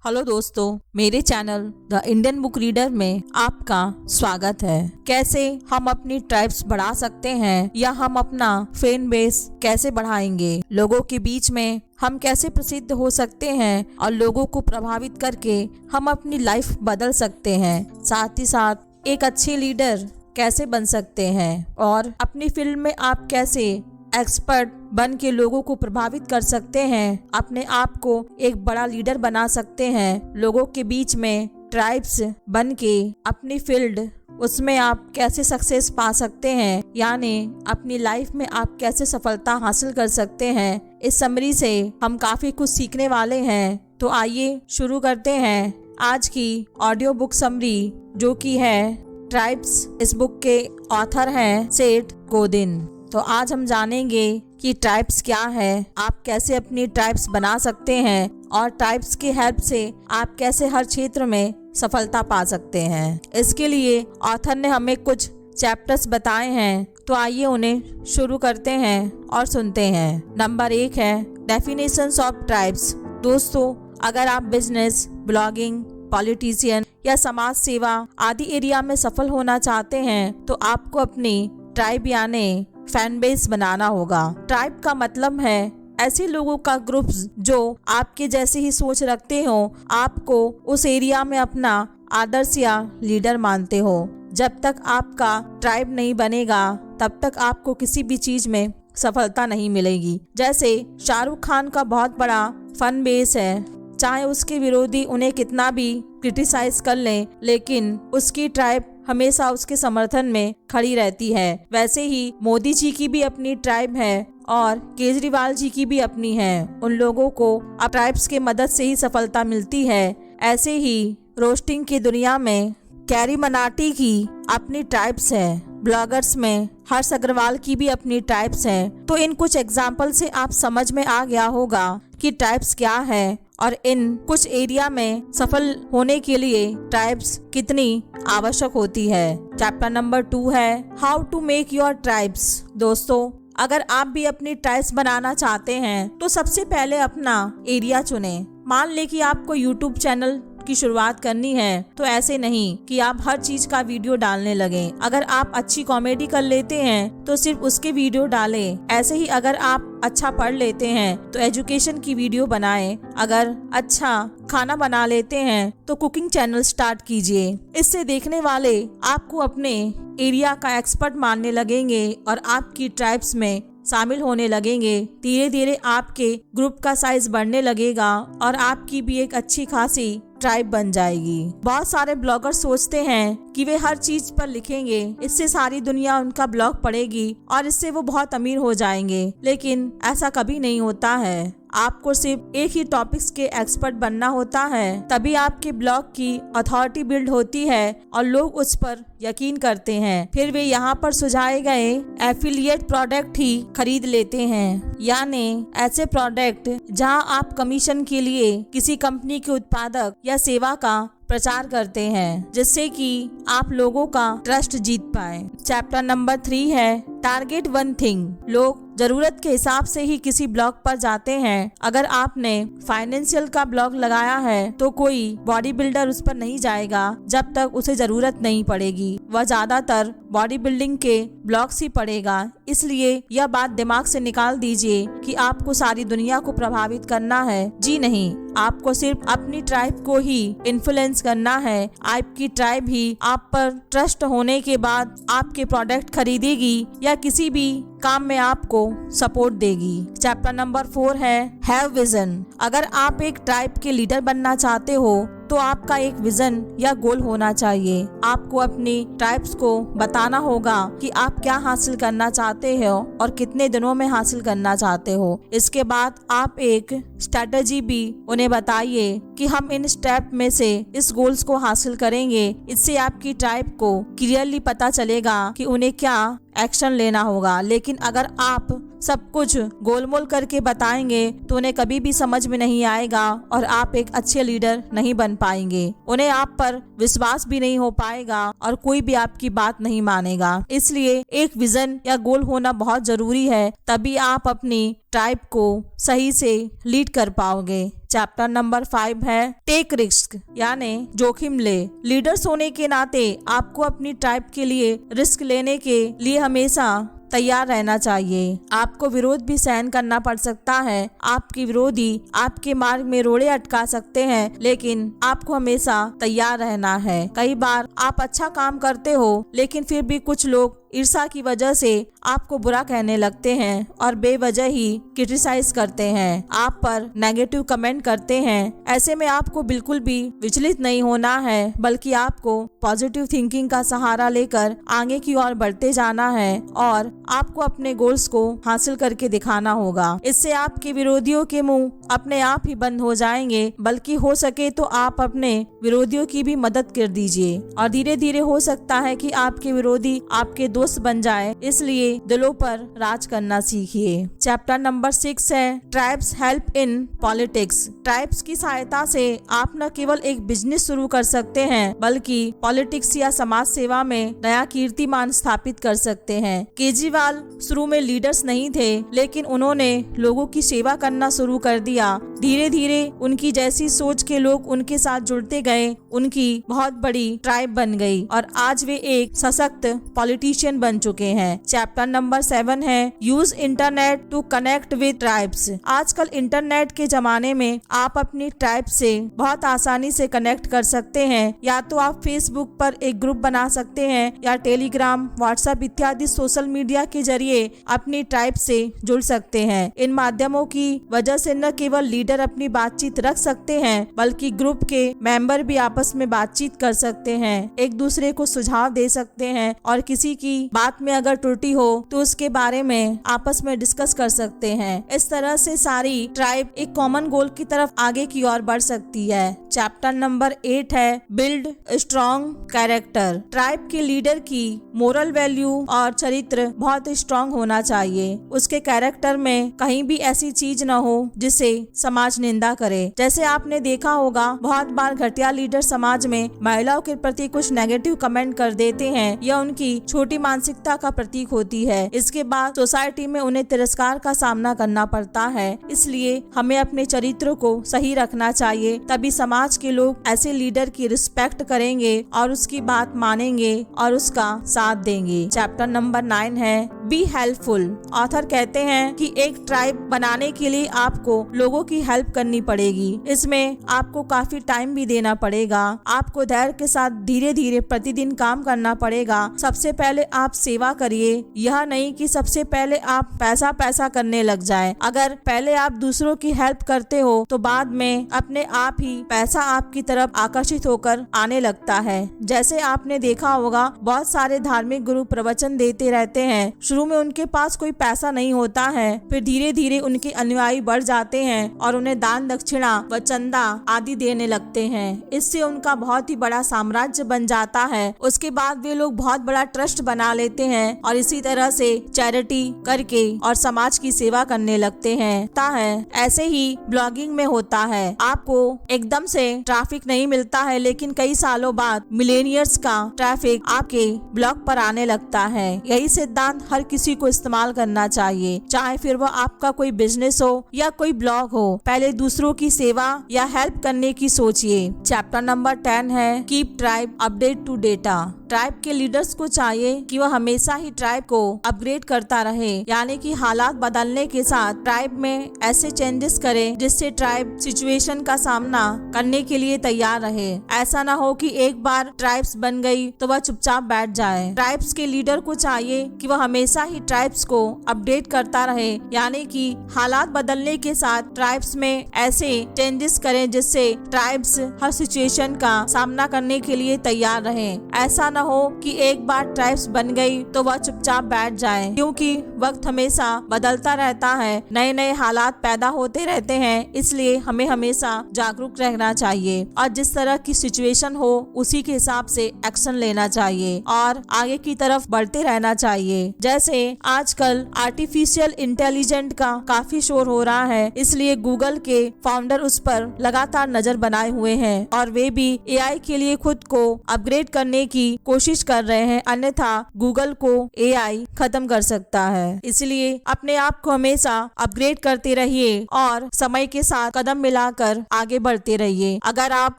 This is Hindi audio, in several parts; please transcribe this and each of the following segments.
हेलो दोस्तों, मेरे channel the Indian book reader में आपका स्वागत है। कैसे हम अपनी ट्राइब्स बढ़ा सकते हैं या हम अपना फैन बेस कैसे बढ़ाएंगे, लोगों के बीच में हम कैसे प्रसिद्ध हो सकते हैं और लोगों को प्रभावित करके हम अपनी लाइफ बदल सकते हैं। साथ ही साथ एक अच्छे लीडर कैसे बन सकते हैं और अपनी फील्ड में आप कैसे एक्सपर्ट बन के लोगों को प्रभावित कर सकते हैं, अपने आप को एक बड़ा लीडर बना सकते हैं। लोगों के बीच में ट्राइब्स बन के अपनी फील्ड उसमें आप कैसे सक्सेस पा सकते हैं, यानी अपनी लाइफ में आप कैसे सफलता हासिल कर सकते हैं। इस समरी से हम काफी कुछ सीखने वाले हैं। तो आइए शुरू करते हैं आज की ऑडियो बुक समरी, जो कि है ट्राइब्स। इस बुक के ऑथर हैं सेठ गोदिन। तो आज हम जानेंगे कि ट्राइब्स क्या है, आप कैसे अपनी ट्राइब्स बना सकते हैं और ट्राइब्स की हेल्प से आप कैसे हर क्षेत्र में सफलता पा सकते हैं। इसके लिए ऑथर ने हमें कुछ चैप्टर्स बताए हैं, तो आइए उन्हें शुरू करते हैं और सुनते हैं। नंबर 1 है डेफिनेशंस ऑफ ट्राइब्स। दोस्तों, अगर आप बिजनेस, ब्लॉगिंग, पॉलिटिशियन या समाज सेवा आदि एरिया में सफल होना चाहते हैं तो आपको अपनी ट्राइब यानी फैन बेस बनाना होगा। ट्राइब का मतलब है ऐसे लोगों का ग्रुप जो आपके जैसे ही सोच रखते हो, आपको उस एरिया में अपना आदर्श या लीडर मानते हो। जब तक आपका ट्राइब नहीं बनेगा तब तक आपको किसी भी चीज में सफलता नहीं मिलेगी। जैसे शाहरुख खान का बहुत बड़ा फैन बेस है, चाहे उसके विरोधी उन्हें कितना भी क्रिटिसाइज कर लें, लेकिन उसकी ट्राइब हमेशा उसके समर्थन में खड़ी रहती है। वैसे ही मोदी जी की भी अपनी ट्राइब है और केजरीवाल जी की भी अपनी है। उन लोगों को अब ट्राइब्स के मदद से ही सफलता मिलती है। ऐसे ही रोस्टिंग की दुनिया में कैरी मनाटी की अपनी ट्राइब्स है। ब्लॉगर्स में हर्ष अग्रवाल की भी अपनी ट्राइब्स है। तो इन कुछ एग्जाम्पल से आप समझ में आ गया होगा कि ट्राइब्स क्या है और इन कुछ एरिया में सफल होने के लिए ट्राइब्स कितनी आवश्यक होती है। चैप्टर नंबर 2 है how to make your tribes. दोस्तों, अगर आप भी अपनी ट्राइब्स बनाना चाहते हैं तो सबसे पहले अपना एरिया चुनें। मान ले कि आपको यूट्यूब चैनल की शुरुआत करनी है, तो ऐसे नहीं कि आप हर चीज का वीडियो डालने लगे। अगर आप अच्छी कॉमेडी कर लेते हैं तो सिर्फ उसके वीडियो डालें। ऐसे ही अगर आप अच्छा पढ़ लेते हैं तो एजुकेशन की वीडियो बनाएं। अगर अच्छा खाना बना लेते हैं तो कुकिंग चैनल स्टार्ट कीजिए। इससे देखने वाले आपको अपने एरिया का एक्सपर्ट मानने लगेंगे और आपकी ट्राइब्स में शामिल होने लगेंगे। धीरे धीरे आपके ग्रुप का साइज बढ़ने लगेगा और आपकी भी एक अच्छी खासी ट्राइब बन जाएगी। बहुत सारे ब्लॉगर सोचते हैं कि वे हर चीज पर लिखेंगे, इससे सारी दुनिया उनका ब्लॉग पढ़ेगी और इससे वो बहुत अमीर हो जाएंगे, लेकिन ऐसा कभी नहीं होता है। आपको सिर्फ एक ही टॉपिक्स के एक्सपर्ट बनना होता है, तभी आपके ब्लॉग की अथॉरिटी बिल्ड होती है और लोग उस पर यकीन करते हैं। फिर वे यहाँ पर सुझाए गए एफिलिएट प्रोडक्ट ही खरीद लेते हैं, यानी ऐसे प्रोडक्ट जहाँ आप कमीशन के लिए किसी कंपनी के उत्पादक या सेवा का प्रचार करते हैं, जिससे कि आप लोगों का ट्रस्ट जीत पाए। चैप्टर नंबर 3 है टारगेट वन थिंग। लोग जरूरत के हिसाब से ही किसी ब्लॉग पर जाते हैं। अगर आपने फाइनेंशियल का ब्लॉग लगाया है तो कोई बॉडी बिल्डर उस पर नहीं जाएगा जब तक उसे जरूरत नहीं पड़ेगी। वह ज्यादातर बॉडी बिल्डिंग के ब्लॉग्स ही पढ़ेगा। इसलिए यह बात दिमाग से निकाल दीजिए कि आपको सारी दुनिया को प्रभावित करना है। जी नहीं, आपको सिर्फ अपनी ट्राइब को ही इन्फ्लुएंस करना है। आपकी ट्राइब ही आप पर ट्रस्ट होने के बाद आपके प्रोडक्ट खरीदेगी या किसी भी काम में आपको सपोर्ट देगी। चैप्टर नंबर 4 है हैव विजन। अगर आप एक ट्राइब के लीडर बनना चाहते हो तो आपका एक विजन या गोल होना चाहिए। आपको अपनी ट्राइब्स को बताना होगा कि आप क्या हासिल करना चाहते हो और कितने दिनों में हासिल करना चाहते हो। इसके बाद आप एक स्ट्रेटजी भी उन्हें बताइए कि हम इन स्टेप में से इस गोल्स को हासिल करेंगे। इससे आपकी ट्राइब को क्लियरली पता चलेगा कि उन्हें क्या एक्शन लेना होगा। लेकिन अगर आप सब कुछ गोलमोल करके बताएंगे तो उन्हें कभी भी समझ में नहीं आएगा और आप एक अच्छे लीडर नहीं बन पाएंगे। उन्हें आप पर विश्वास भी नहीं हो पाएगा और कोई भी आपकी बात नहीं मानेगा। इसलिए एक विजन या गोल होना बहुत जरूरी है, तभी आप अपनी ट्राइब को सही से लीड कर पाओगे। चैप्टर नंबर 5 है टेक रिस्क, यानी जोखिम ले। लीडर्स होने के नाते आपको अपनी ट्राइब के लिए रिस्क लेने के लिए हमेशा तैयार रहना चाहिए। आपको विरोध भी सहन करना पड़ सकता है। आपके विरोधी आपके मार्ग में रोड़े अटका सकते हैं, लेकिन आपको हमेशा तैयार रहना है। कई बार आप अच्छा काम करते हो, लेकिन फिर भी कुछ लोग ईर्ष्या की वजह से आपको बुरा कहने लगते हैं और बेवजह ही क्रिटिसाइज करते हैं, आप पर नेगेटिव कमेंट करते हैं। ऐसे में आपको बिल्कुल भी विचलित नहीं होना है, बल्कि आपको पॉजिटिव थिंकिंग का सहारा लेकर आगे की ओर बढ़ते जाना है और आपको अपने गोल्स को हासिल करके दिखाना होगा। इससे आपके विरोधियों के मुंह अपने आप ही बंद हो जाएंगे, बल्कि हो सके तो आप अपने विरोधियों की भी मदद कर दीजिए और धीरे धीरे हो सकता है कि आपके विरोधी आपके दोस्त बन जाए। इसलिए दिलों पर राज करना सीखिए। चैप्टर नंबर 6 है tribes help in politics. Tribes की सहायता से आप न केवल एक बिजनेस शुरू कर सकते हैं, बल्कि पॉलिटिक्स या समाज सेवा में नया कीर्तिमान स्थापित कर सकते हैं। केजरीवाल शुरू में लीडर्स नहीं थे, लेकिन उन्होंने लोगों की सेवा करना शुरू कर दिया। धीरे धीरे उनकी जैसी सोच के लोग उनके साथ जुड़ते गए, उनकी बहुत बड़ी ट्राइब बन गई और आज वे एक सशक्त पॉलिटिशियन बन चुके हैं। चैप्टर नंबर 7 है use internet to connect with tribes. आजकल इंटरनेट के जमाने में आप अपनी ट्राइब से बहुत आसानी से कनेक्ट कर सकते हैं। या तो आप फेसबुक पर एक ग्रुप बना सकते हैं या टेलीग्राम, व्हाट्सएप इत्यादि सोशल मीडिया के जरिए अपनी ट्राइब से जुड़ सकते हैं। इन माध्यमों की वजह से न केवल लीडर अपनी बातचीत रख सकते हैं, बल्कि ग्रुप के मेंबर भी आपस में बातचीत कर सकते हैं, एक दूसरे को सुझाव दे सकते हैं और किसी की बात में अगर त्रुटि हो तो उसके बारे में आपस में डिस्कस कर सकते हैं। इस तरह से सारी ट्राइब एक कॉमन गोल की तरफ आगे की ओर बढ़ सकती है। चैप्टर नंबर 8 है बिल्ड स्ट्रॉन्ग कैरेक्टर। ट्राइब के लीडर की मोरल वैल्यू और चरित्र बहुत स्ट्रॉन्ग होना चाहिए। उसके कैरेक्टर में कहीं भी ऐसी चीज न हो जिसे समाज निंदा करे। जैसे आपने देखा होगा, बहुत बार घटिया लीडर समाज में महिलाओं के प्रति कुछ नेगेटिव कमेंट कर देते हैं। यह उनकी छोटी मानसिकता का प्रतीक होती है। इसके बाद सोसाइटी में उन्हें तिरस्कार का सामना करना पड़ता है। इसलिए हमें अपने चरित्र को सही रखना चाहिए, तभी समाज के लोग ऐसे लीडर की रिस्पेक्ट करेंगे और उसकी बात मानेंगे और उसका साथ देंगे। चैप्टर नंबर 9 है बी हेल्पफुल। ऑथर कहते हैं कि एक ट्राइब बनाने के लिए आपको लोगों की हेल्प करनी पड़ेगी। इसमें आपको काफी टाइम भी देना पड़ेगा। आपको धैर्य के साथ धीरे धीरे प्रतिदिन काम करना पड़ेगा। सबसे पहले आप सेवा करिए, यह नहीं कि सबसे पहले आप पैसा करने लग जाएं। अगर पहले आप दूसरों की हेल्प करते हो तो बाद में अपने आप ही पैसा आपकी तरफ आकर्षित होकर आने लगता है। जैसे आपने देखा होगा, बहुत सारे धार्मिक गुरु प्रवचन देते रहते हैं। शुरू में उनके पास कोई पैसा नहीं होता है, फिर धीरे धीरे उनके अनुयायी बढ़ जाते हैं और उन्हें दान दक्षिणा व चंदा आदि देने लगते हैं। इससे उनका बहुत ही बड़ा साम्राज्य बन जाता है। उसके बाद वे लोग बहुत बड़ा ट्रस्ट बना लेते हैं और इसी तरह से चैरिटी करके और समाज की सेवा करने लगते हैं। ऐसे ही ब्लॉगिंग में होता है। आपको एकदम से ट्रैफिक नहीं मिलता है, लेकिन कई सालों बाद मिलेनियर्स का ट्रैफिक आपके ब्लॉग पर आने लगता है। यही सिद्धांत हर किसी को इस्तेमाल करना चाहिए, चाहे फिर वह आपका कोई बिजनेस हो या कोई ब्लॉग हो। पहले दूसरों की सेवा या हेल्प करने की सोचिए। चैप्टर नंबर 10 है keep tribe update to data. Tribe के लीडर्स को चाहिए कि वह हमेशा ही ट्राइब को अपग्रेड करता रहे, यानी कि हालात बदलने के साथ ट्राइब में ऐसे चेंजेस करे जिससे ट्राइब सिचुएशन का सामना करने के लिए तैयार रहे। ऐसा ना हो कि एक बार ट्राइब्स बन गई तो वह चुपचाप बैठ जाए। ट्राइब्स के लीडर को चाहिए कि वह हमेशा ही ट्राइब्स को अपडेट करता रहे, यानी कि हालात बदलने के साथ ट्राइब्स में ऐसे चेंजेस करें जिससे ट्राइब्स हर सिचुएशन का सामना करने के लिए तैयार रहे। ऐसा न हो कि एक बार ट्राइब्स बन गई तो वह चुपचाप बैठ जाए, क्योंकि वक्त हमेशा बदलता रहता है, नए नए हालात पैदा होते रहते हैं। इसलिए हमें हमेशा जागरूक रहना चाहिए और जिस तरह की सिचुएशन हो उसी के हिसाब से एक्शन लेना चाहिए और आगे की तरफ बढ़ते रहना चाहिए। जैसे आजकल आर्टिफिशियल इंटेलिजेंट का काफी शोर हो रहा है, इसलिए गूगल के फाउंडर उस पर लगातार नजर बनाए हुए हैं और वे भी एआई के लिए खुद को अपग्रेड करने की कोशिश कर रहे हैं, अन्यथा गूगल को एआई खत्म कर सकता है। इसलिए अपने आप को हमेशा अपग्रेड करते रहिए और समय के साथ कदम मिलाकर आगे बढ़ते रहिए। अगर आप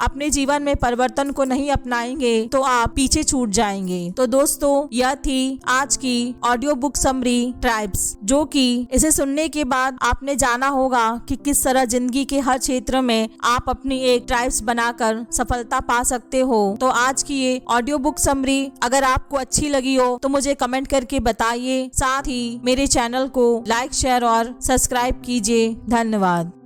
अपने जीवन में परिवर्तन को नहीं अपनाएंगे तो आप पीछे छूट जाएंगे। तो दोस्तों, यह थी आज की ऑडियो बुक समरी ट्राइब्स, जो कि इसे सुनने के बाद आपने जाना होगा कि किस तरह जिंदगी के हर क्षेत्र में आप अपनी एक ट्राइब्स बनाकर सफलता पा सकते हो। तो आज की ये ऑडियो बुक समरी अगर आपको अच्छी लगी हो तो मुझे कमेंट करके बताइए। साथ ही मेरे चैनल को लाइक, शेयर और सब्सक्राइब कीजिए। धन्यवाद।